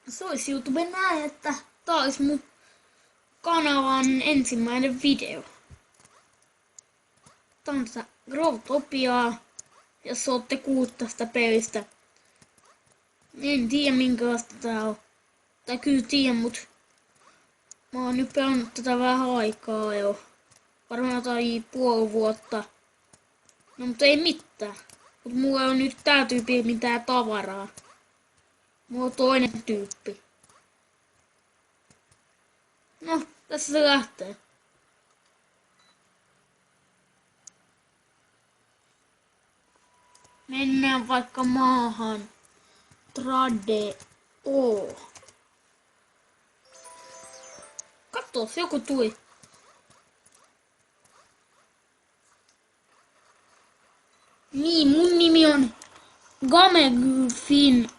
Se olisi YouTube näin, että tää olisi mun kanavan ensimmäinen video. Tää on tätä Growtopiaa, jos ootte kuullut tästä pelistä. En tiedä minkälaista tää on. Tai kyllä tiedän, mut mä oon nyt pelannut tätä vähän aikaa jo. Varmaan jotain puoli vuotta. No mutta ei mitään. Mut mulla on nyt tää tyyppi mitään tavaraa. Mulla on toinen tyyppi. No, tässä se lähtee. Mennään vaikka maahan. Trade O. Katso, joku tuli. Niin, mun nimi on Gamegfin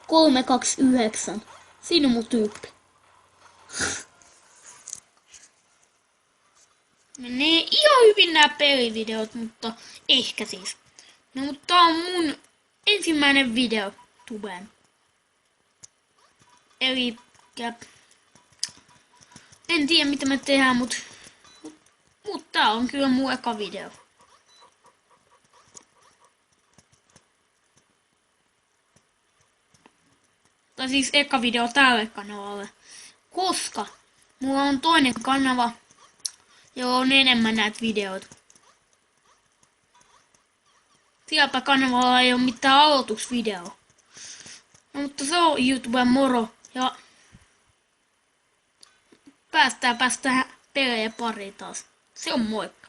329. Siinä on mun tyyppi. Menee ihan hyvin nää pelivideot, mutta ehkä siis. No mutta tää on mun ensimmäinen video tubeen. Eli en tiedä mitä me tehdään, mut tää on kyllä mun eka video. Tai siis eka video tälle kanavalle. Koska mulla on toinen kanava, jolla on enemmän näitä videoita. Sielläpä kanavalla ei ole mitään aloitusvideoa. No, mutta se on YouTuben moro ja päästään pelejä pariin taas. Se on moikka.